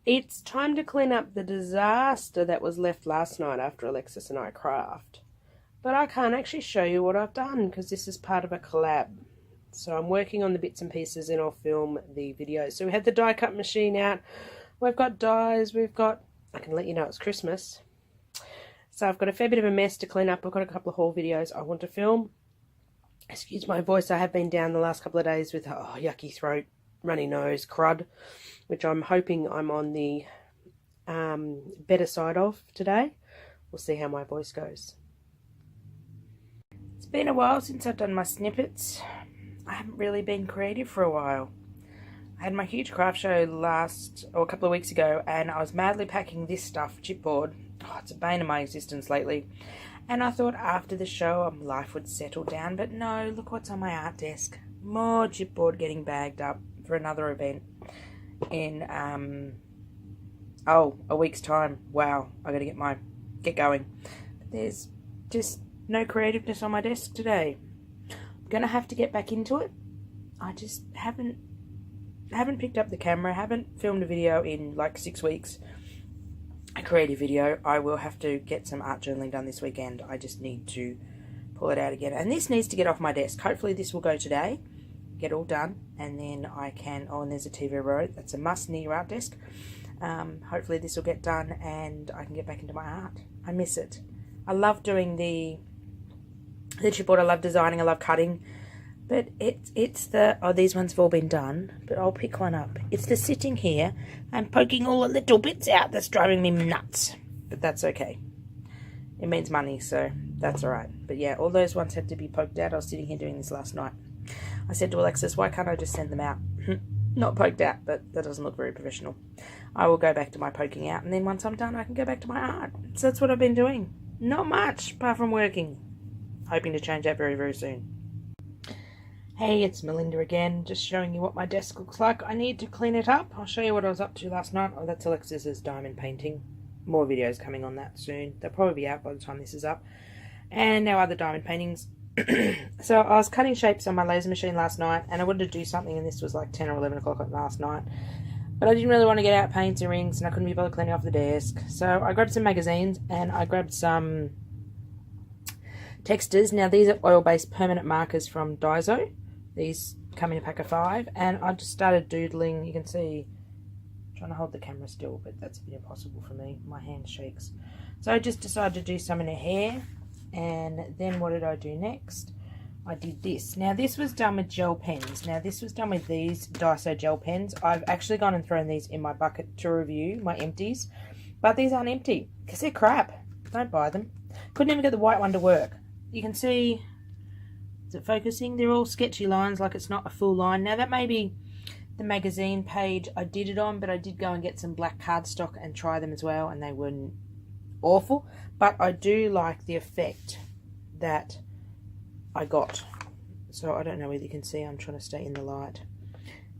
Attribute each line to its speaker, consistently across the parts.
Speaker 1: It's time to clean up the disaster that was left last night after Alexis and I craft. But I can't actually show you what I've done because this is part of a collab. So I'm working on the bits and pieces and I'll film the video. So we had the die cut machine out. We've got dies, I can let you know it's Christmas. So I've got a fair bit of a mess to clean up. I've got a couple of haul videos I want to film. Excuse my voice, I have been down the last couple of days with yucky throat, runny nose, crud, which I'm hoping I'm on the better side of today. We'll see how my voice goes. It's been a while since I've done my snippets. I haven't really been creative for a while. I had my huge craft show a couple of weeks ago, and I was madly packing this stuff, chipboard. Oh, it's a bane of my existence lately. And I thought after the show life would settle down, but no, look what's on my art desk. More chipboard getting bagged up for another event in a week's time. Wow, I gotta get going. But there's just no creativeness on my desk today. I'm gonna have to get back into it. I just haven't picked up the camera, haven't filmed a video in like 6 weeks. A creative video. I will have to get some art journaling done this weekend. I just need to pull it out again. And this needs to get off my desk. Hopefully this will go today. Get all done. And then I can... Oh, and there's a TV remote. That's a must near your art desk. Hopefully this will get done and I can get back into my art. I miss it. I love doing the chipboard. I love designing. I love cutting. But it's the... Oh, these ones have all been done. But I'll pick one up. It's the sitting here and poking all the little bits out that's driving me nuts. But that's okay. It means money, so that's alright. But yeah, all those ones had to be poked out. I was sitting here doing this last night. I said to Alexis, why can't I just send them out? Not poked out, but that doesn't look very professional. I will go back to my poking out. And then once I'm done, I can go back to my art. So that's what I've been doing. Not much, apart from working. Hoping to change that very, very soon. Hey, it's Melinda again, just showing you what my desk looks like. I need to clean it up. I'll show you what I was up to last night. Oh, that's Alexis's diamond painting. More videos coming on that soon. They'll probably be out by the time this is up. And now other diamond paintings. So I was cutting shapes on my laser machine last night, and I wanted to do something, and this was like 10 or 11 o'clock last night. But I didn't really want to get out paints and rings, and I couldn't be bothered cleaning off the desk. So I grabbed some magazines, and I grabbed some textures. Now these are oil-based permanent markers from Daiso. These come in a pack of 5, and I just started doodling. You can see, I'm trying to hold the camera still, but that's a bit impossible for me. My hand shakes. So I just decided to do some in her hair, and then what did I do next? I did this. Now this was done with gel pens. Now this was done with these Daiso gel pens. I've actually gone and thrown these in my bucket to review, my empties, but these aren't empty because they're crap. Don't buy them. Couldn't even get the white one to work. You can see... Is it focusing? They're all sketchy lines, like it's not a full line. Now that may be the magazine page I did it on, but I did go and get some black cardstock and try them as well, and they weren't awful. But I do like the effect that I got. So I don't know whether you can see, I'm trying to stay in the light.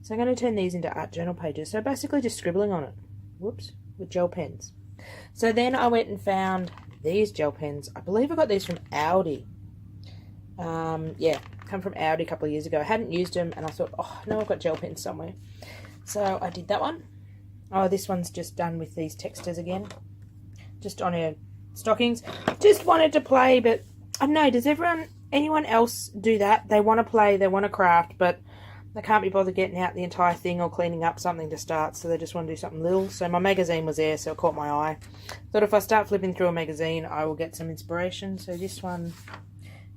Speaker 1: So I'm going to turn these into art journal pages. So basically just scribbling on it. Whoops, with gel pens. So then I went and found these gel pens. I believe I got these from Aldi. Yeah, come from Aldi a couple of years ago. I hadn't used them, and I thought, oh, no, I've got gel pens somewhere. So I did that one. Oh, this one's just done with these textures again. Just on her stockings. Just wanted to play, but I don't know, does anyone else do that? They want to play, they want to craft, but they can't be bothered getting out the entire thing or cleaning up something to start, so they just want to do something little. So my magazine was there, so it caught my eye. Thought if I start flipping through a magazine, I will get some inspiration. So this one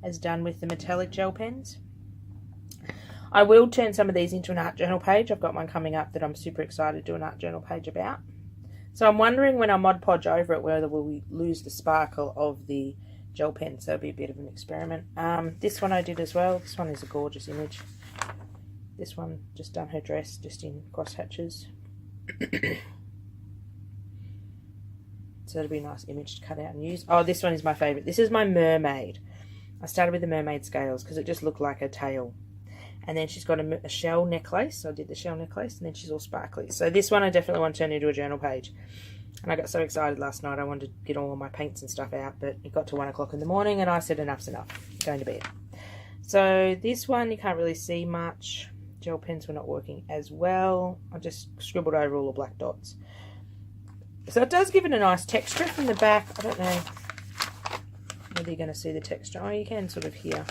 Speaker 1: is done with the metallic gel pens. I will turn some of these into an art journal page. I've got one coming up that I'm super excited to do an art journal page about. So I'm wondering when I Mod Podge over it whether we lose the sparkle of the gel pens. That'll be a bit of an experiment. This one I did as well. This one is a gorgeous image. This one just done her dress just in cross hatches. So it'll be a nice image to cut out and use. Oh, this one is my favourite. This is my mermaid. I started with the mermaid scales because it just looked like a tail. And then she's got a shell necklace. So I did the shell necklace, and then she's all sparkly. So this one I definitely want to turn into a journal page. And I got so excited last night. I wanted to get all of my paints and stuff out, but it got to 1 o'clock in the morning, and I said enough's enough. Going to bed. So this one you can't really see much. Gel pens were not working as well. I just scribbled over all the black dots. So it does give it a nice texture from the back. I don't know whether you're going to see the texture. Oh, you can sort of hear.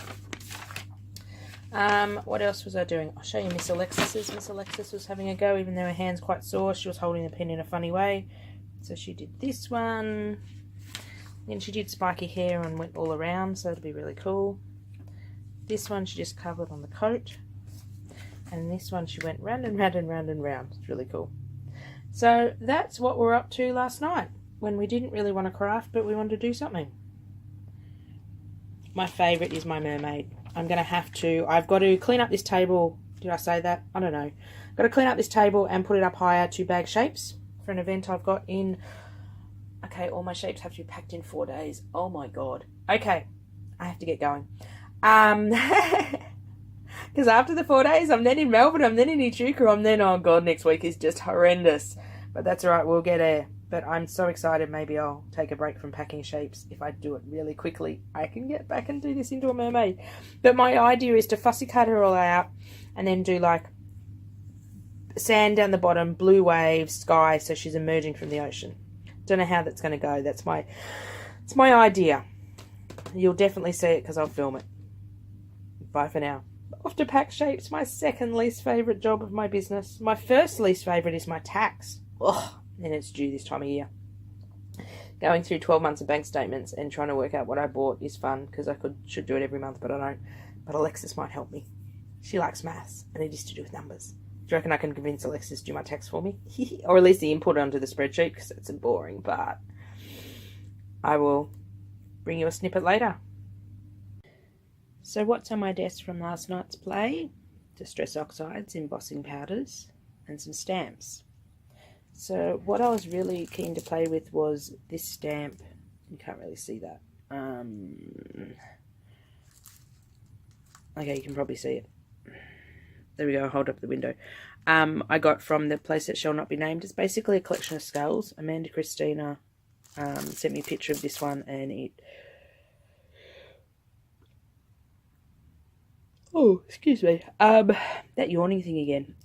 Speaker 1: What else was I doing? I'll show you Miss Alexis's. Miss Alexis was having a go, even though her hand's quite sore. She was holding the pen in a funny way. So she did this one. Then she did spiky hair and went all around, so it'll be really cool. This one she just covered on the coat. And this one she went round and round and round and round. It's really cool. So that's what we were up to last night, when we didn't really want to craft, but we wanted to do something. My favourite is my mermaid. I'm going to have to, I've got to clean up this table. Did I say that? I don't know. I've got to clean up this table and put it up higher to bag shapes for an event I've got in. Okay, all my shapes have to be packed in 4 days. Oh my God. Okay, I have to get going. Because after the 4 days, I'm then in Melbourne, I'm then in Echuca, I'm then, oh God, next week is just horrendous. But that's all right, we'll get there. But I'm so excited, maybe I'll take a break from packing shapes. If I do it really quickly, I can get back and do this into a mermaid. But my idea is to fussy cut her all out and then do like sand down the bottom, blue waves, sky, so she's emerging from the ocean. Don't know how that's going to go. It's my idea. You'll definitely see it because I'll film it. Bye for now. Off to pack shapes, my second least favourite job of my business. My first least favourite is my tax. Ugh. And it's due this time of year. Going through 12 months of bank statements and trying to work out what I bought is fun because I should do it every month, but I don't. But Alexis might help me. She likes maths and it is to do with numbers. Do you reckon I can convince Alexis to do my tax for me? Or at least the input onto the spreadsheet because it's boring, but I will bring you a snippet later. So what's on my desk from last night's play? Distress oxides, embossing powders, and some stamps. So what I was really keen to play with was this stamp. You can't really see that. Okay, you can probably see it. There we go, I'll hold up the window. I got from the place that shall not be named. It's basically a collection of skulls. Amanda Christina sent me a picture of this one and it... Oh, excuse me. That yawning thing again.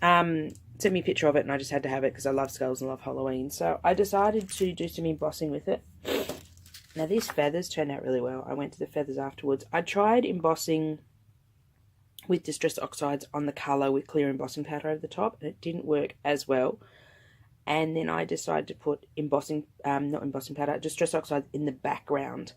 Speaker 1: Sent me a picture of it and I just had to have it because I love skulls and love Halloween. So I decided to do some embossing with it. Now these feathers turned out really well. I went to the feathers afterwards. I tried embossing with Distress Oxides on the colour with clear embossing powder over the top and it didn't work as well. And then I decided to put embossing, not embossing powder, Distress Oxides in the background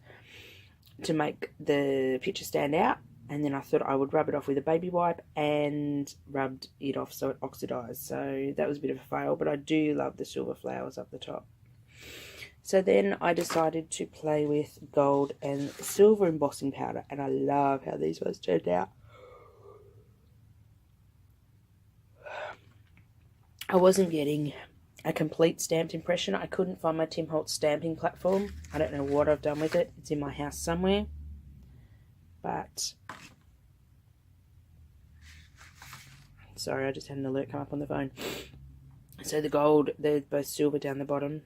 Speaker 1: to make the picture stand out. And then I thought I would rub it off with a baby wipe and rubbed it off so it oxidised. So that was a bit of a fail, but I do love the silver flowers up the top. So then I decided to play with gold and silver embossing powder. And I love how these ones turned out. I wasn't getting a complete stamped impression. I couldn't find my Tim Holtz stamping platform. I don't know what I've done with it. It's in my house somewhere. But, sorry, I just had an alert come up on the phone. So the gold, they're both silver down the bottom.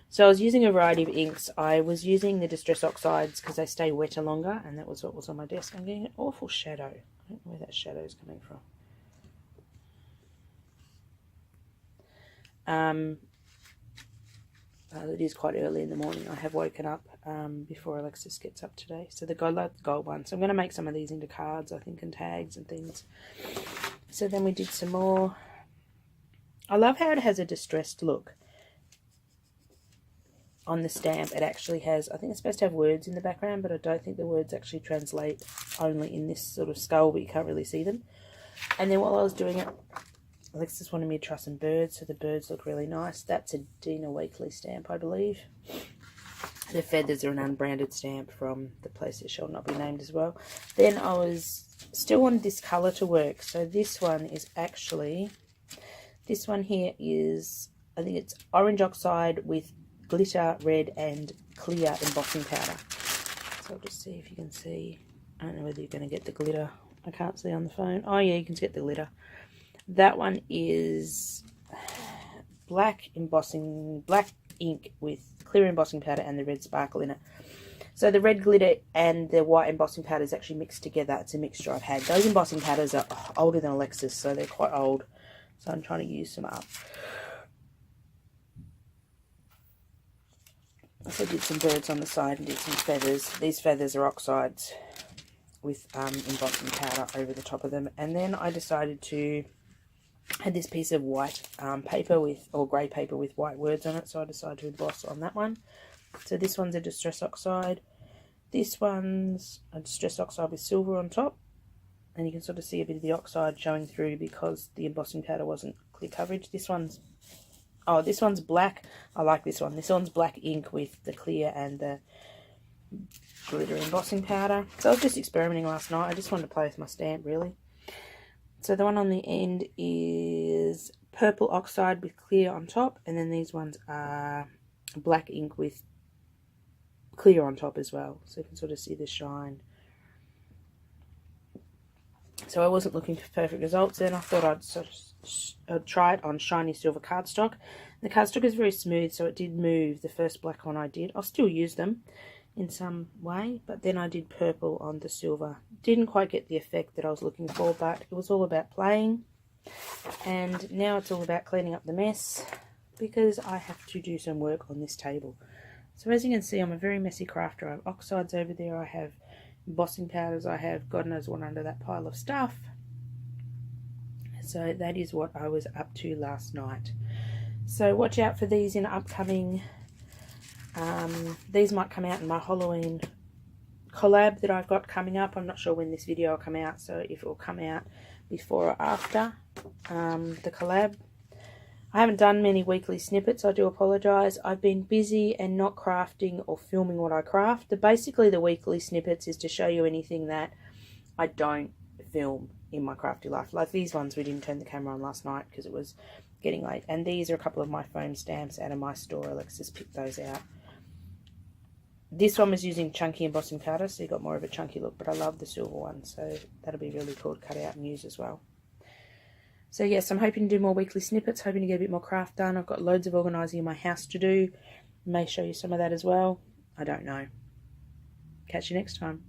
Speaker 1: So I was using a variety of inks. I was using the Distress Oxides because they stay wetter longer, and that was what was on my desk. I'm getting an awful shadow. I don't know where that shadow is coming from. It is quite early in the morning. I have woken up before Alexis gets up today. So the gold one. So I'm going to make some of these into cards, I think, and tags and things. So then we did some more. I love how it has a distressed look. On the stamp, it actually has, I think it's supposed to have words in the background, but I don't think the words actually translate only in this sort of skull, but you can't really see them. And then while I was doing it, Alexis wanted me to try some birds, so the birds look really nice. That's a Dina Weekly stamp, I believe. The feathers are an unbranded stamp from the place that shall not be named as well. Then I was still wanted this colour to work. So this one is actually, this one here is, I think it's orange oxide with glitter, red and clear embossing powder. So I'll just see if you can see. I don't know whether you're going to get the glitter. I can't see on the phone. Oh yeah, you can get the glitter. That one is black embossing, black ink with clear embossing powder and the red sparkle in it. So the red glitter and the white embossing powder is actually mixed together. It's a mixture I've had. Those embossing powders are older than Alexis, so they're quite old. So I'm trying to use some up. So I did some birds on the side and did some feathers. These feathers are oxides with embossing powder over the top of them. And then I decided to, had this piece of white paper with, or grey paper with white words on it, so I decided to emboss on that one. So this one's a distress oxide. This one's a distress oxide with silver on top. And you can sort of see a bit of the oxide showing through because the embossing powder wasn't clear coverage. This one's, oh, this one's black. I like this one. This one's black ink with the clear and the glitter embossing powder. So I was just experimenting last night. I just wanted to play with my stamp, really. So the one on the end is purple oxide with clear on top, and then these ones are black ink with clear on top as well. So you can sort of see the shine. So I wasn't looking for perfect results then. I thought I'd try it on shiny silver cardstock. The cardstock is very smooth, so it did move. The first black one I did. I'll still use them in some way, but then I did purple on the silver. Didn't quite get the effect that I was looking for, but it was all about playing. And now it's all about cleaning up the mess because I have to do some work on this table. So as you can see, I'm a very messy crafter. I have oxides over there, I have embossing powders, I have God knows what under that pile of stuff. So that is what I was up to last night. So watch out for these in upcoming, these might come out in my Halloween collab that I've got coming up. I'm not sure when this video will come out, so if it will come out before or after the collab. I haven't done many weekly snippets, I do apologise. I've been busy and not crafting or filming what I craft. Basically the weekly snippets is to show you anything that I don't film in my crafty life. Like these ones we didn't turn the camera on last night because it was getting late. And these are a couple of my foam stamps out of my store. Alexis picked those out. This one was using chunky embossing powder, so you got more of a chunky look, but I love the silver one, so that'll be really cool to cut out and use as well. So yes, I'm hoping to do more weekly snippets, hoping to get a bit more craft done. I've got loads of organising in my house to do. May show you some of that as well. I don't know. Catch you next time.